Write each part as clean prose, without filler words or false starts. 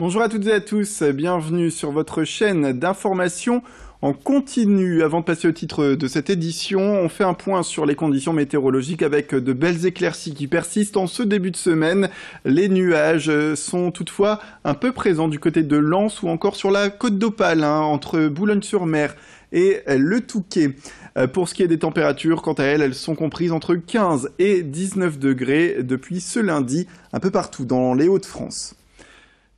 Bonjour à toutes et à tous, bienvenue sur votre chaîne d'information en continu. Avant de passer au titre de cette édition, on fait un point sur les conditions météorologiques avec de belles éclaircies qui persistent en ce début de semaine. Les nuages sont toutefois un peu présents du côté de Lens ou encore sur la côte d'Opale, entre Boulogne-sur-Mer et le Touquet. Pour ce qui est des températures, quant à elles sont comprises entre 15 et 19 degrés depuis ce lundi, un peu partout dans les Hauts-de-France.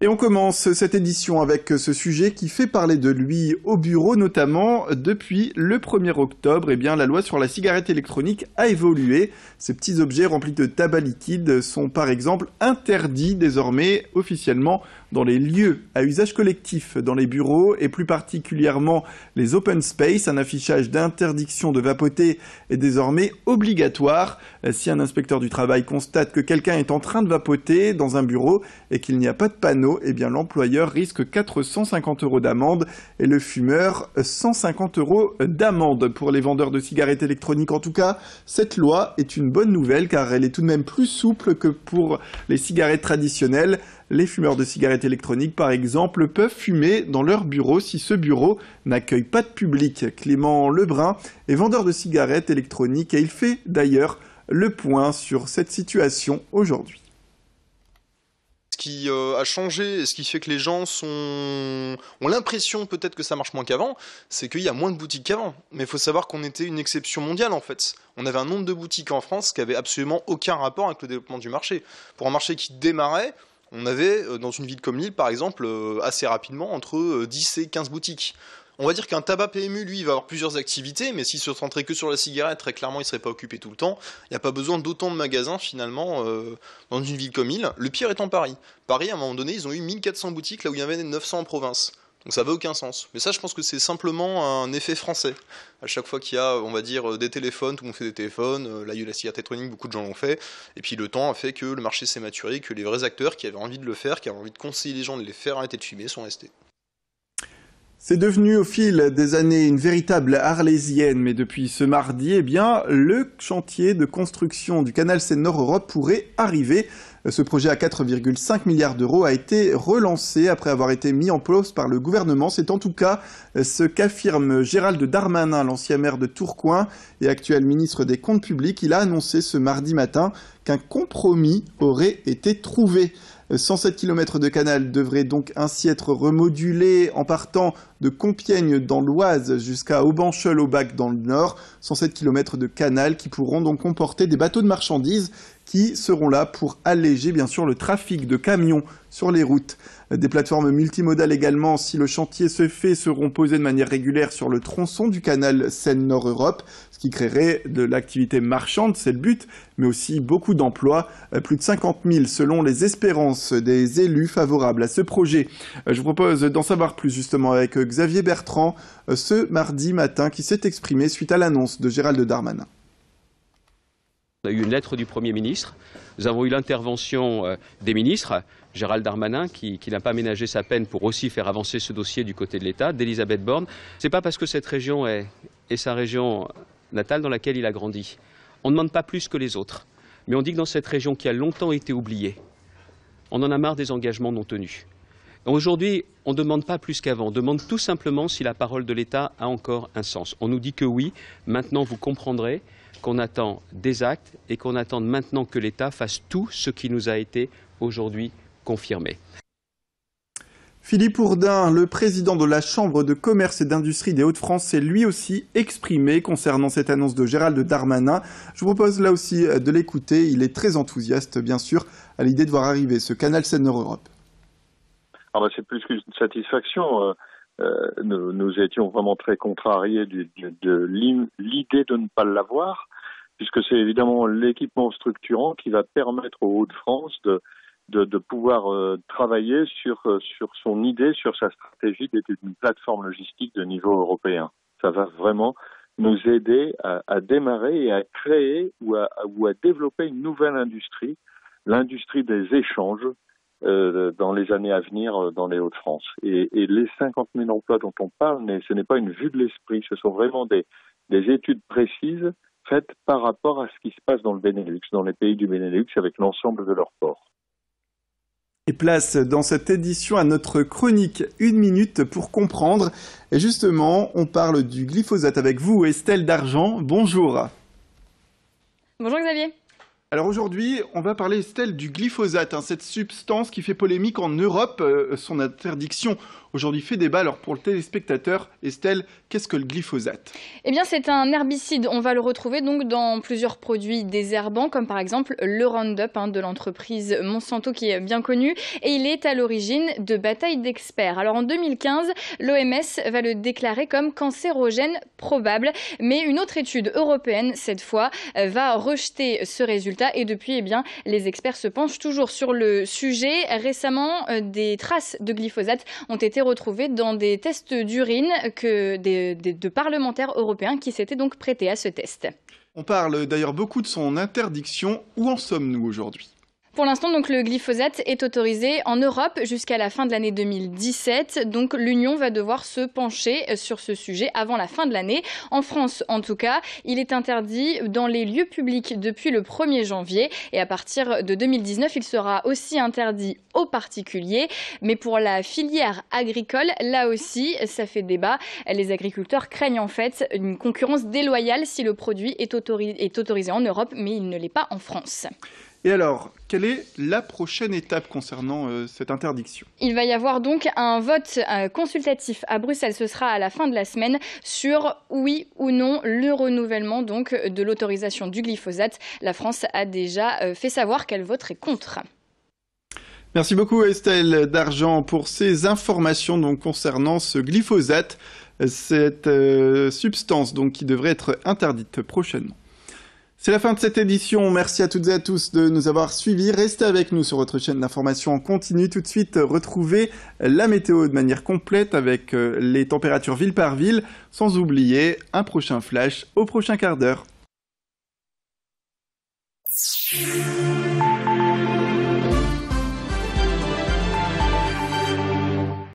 Et on commence cette édition avec ce sujet qui fait parler de lui au bureau, notamment depuis le 1er octobre. Eh bien, la loi sur la cigarette électronique a évolué. Ces petits objets remplis de tabac liquide sont par exemple interdits désormais officiellement dans les lieux à usage collectif, dans les bureaux et plus particulièrement les open space. Un affichage d'interdiction de vapoter est désormais obligatoire. Si un inspecteur du travail constate que quelqu'un est en train de vapoter dans un bureau et qu'il n'y a pas de panneau, eh bien l'employeur risque 450 € d'amende et le fumeur 150 € d'amende. Pour les vendeurs de cigarettes électroniques, en tout cas, cette loi est une bonne nouvelle car elle est tout de même plus souple que pour les cigarettes traditionnelles. Les fumeurs de cigarettes électroniques, par exemple, peuvent fumer dans leur bureau si ce bureau n'accueille pas de public. Clément Lebrun est vendeur de cigarettes électroniques et il fait d'ailleurs le point sur cette situation aujourd'hui. Ce qui a changé et ce qui fait que les gens ont l'impression peut-être que ça marche moins qu'avant, c'est qu'il y a moins de boutiques qu'avant. Mais il faut savoir qu'on était une exception mondiale en fait. On avait un nombre de boutiques en France qui avait absolument aucun rapport avec le développement du marché. Pour un marché qui démarrait, on avait, dans une ville comme Lille, par exemple, assez rapidement, entre 10 et 15 boutiques. On va dire qu'un tabac PMU, lui, il va avoir plusieurs activités, mais s'il se centrait que sur la cigarette, très clairement, il ne serait pas occupé tout le temps. Il n'y a pas besoin d'autant de magasins, finalement, dans une ville comme Lille. Le pire étant Paris. Paris, à un moment donné, ils ont eu 1400 boutiques, là où il y en avait 900 en province. Donc ça n'a aucun sens. Mais ça, je pense que c'est simplement un effet français. À chaque fois qu'il y a, on va dire, des téléphones, tout le monde fait des téléphones, là il y a eu la cigarette électronique, beaucoup de gens l'ont fait, et puis le temps a fait que le marché s'est maturé, que les vrais acteurs qui avaient envie de le faire, qui avaient envie de conseiller les gens de les faire arrêter de fumer, sont restés. C'est devenu au fil des années une véritable arlésienne, mais depuis ce mardi, eh bien, le chantier de construction du canal Seine-Nord Europe pourrait arriver. Ce projet à 4,5 milliards d'euros a été relancé après avoir été mis en place par le gouvernement. C'est en tout cas ce qu'affirme Gérald Darmanin, l'ancien maire de Tourcoing et actuel ministre des Comptes publics. Il a annoncé ce mardi matin qu'un compromis aurait été trouvé. 107 km de canal devraient donc ainsi être remodulés en partant de Compiègne dans l'Oise jusqu'à Aubancheul-au-Bac dans le Nord. 107 km de canal qui pourront donc comporter des bateaux de marchandises qui seront là pour alléger bien sûr le trafic de camions sur les routes. Des plateformes multimodales également, si le chantier se fait, seront posées de manière régulière sur le tronçon du canal Seine-Nord Europe, ce qui créerait de l'activité marchande, c'est le but, mais aussi beaucoup d'emplois, plus de 50 000 selon les espérances des élus favorables à ce projet. Je vous propose d'en savoir plus justement avec Xavier Bertrand ce mardi matin qui s'est exprimé suite à l'annonce de Gérald Darmanin. On a eu une lettre du Premier ministre, nous avons eu l'intervention des ministres, Gérald Darmanin qui n'a pas ménagé sa peine pour aussi faire avancer ce dossier du côté de l'État, d'Elisabeth Borne. Ce n'est pas parce que cette région est sa région natale dans laquelle il a grandi. On ne demande pas plus que les autres, mais on dit que dans cette région qui a longtemps été oubliée, on en a marre des engagements non tenus. Aujourd'hui, on ne demande pas plus qu'avant, on demande tout simplement si la parole de l'État a encore un sens. On nous dit que oui, maintenant vous comprendrez qu'on attend des actes et qu'on attend maintenant que l'État fasse tout ce qui nous a été aujourd'hui confirmé. Philippe Ourdin, le président de la Chambre de commerce et d'industrie des Hauts-de-France, s'est lui aussi exprimé concernant cette annonce de Gérald Darmanin. Je vous propose là aussi de l'écouter. Il est très enthousiaste, bien sûr, à l'idée de voir arriver ce canal Seine-Nord Europe. C'est plus qu'une satisfaction. Nous étions vraiment très contrariés de l'idée de ne pas l'avoir, puisque c'est évidemment l'équipement structurant qui va permettre aux Hauts-de-France de pouvoir travailler sur son idée, sur sa stratégie d'être une plateforme logistique de niveau européen. Ça va vraiment nous aider à démarrer et à créer ou à développer une nouvelle industrie, l'industrie des échanges, dans les années à venir dans les Hauts-de-France. Et les 50 000 emplois dont on parle, ce n'est pas une vue de l'esprit, ce sont vraiment des des études précises faites par rapport à ce qui se passe dans le Benelux, dans les pays du Benelux, avec l'ensemble de leurs ports. Et place dans cette édition à notre chronique 1 minute pour comprendre. Et justement, on parle du glyphosate avec vous, Estelle Dargent. Bonjour. Bonjour Xavier. Alors aujourd'hui, on va parler, Estelle, du glyphosate, cette substance qui fait polémique en Europe. Son interdiction aujourd'hui fait débat. Alors pour le téléspectateur, Estelle, qu'est-ce que le glyphosate ? Eh bien, c'est un herbicide. On va le retrouver donc dans plusieurs produits désherbants, comme par exemple le Roundup de l'entreprise Monsanto qui est bien connu. Et il est à l'origine de batailles d'experts. Alors en 2015, l'OMS va le déclarer comme cancérogène probable. Mais une autre étude européenne, cette fois, va rejeter ce résultat. Et depuis, eh bien, les experts se penchent toujours sur le sujet. Récemment, des traces de glyphosate ont été retrouvées dans des tests d'urine de parlementaires européens qui s'étaient donc prêtés à ce test. On parle d'ailleurs beaucoup de son interdiction. Où en sommes-nous aujourd'hui ? Pour l'instant, donc, le glyphosate est autorisé en Europe jusqu'à la fin de l'année 2017. Donc, l'Union va devoir se pencher sur ce sujet avant la fin de l'année. En France, en tout cas, il est interdit dans les lieux publics depuis le 1er janvier. Et à partir de 2019, il sera aussi interdit aux particuliers. Mais pour la filière agricole, là aussi, ça fait débat. Les agriculteurs craignent en fait une concurrence déloyale si le produit est autorisé en Europe, mais il ne l'est pas en France. Et alors, quelle est la prochaine étape concernant cette interdiction ? Il va y avoir donc un vote consultatif à Bruxelles, ce sera à la fin de la semaine, sur oui ou non le renouvellement donc de l'autorisation du glyphosate. La France a déjà fait savoir qu'elle voterait contre. Merci beaucoup Estelle Dargent pour ces informations donc, concernant ce glyphosate, cette substance donc, qui devrait être interdite prochainement. C'est la fin de cette édition. Merci à toutes et à tous de nous avoir suivis. Restez avec nous sur votre chaîne d'information en continu. Tout de suite, retrouvez la météo de manière complète avec les températures ville par ville, sans oublier un prochain flash au prochain quart d'heure.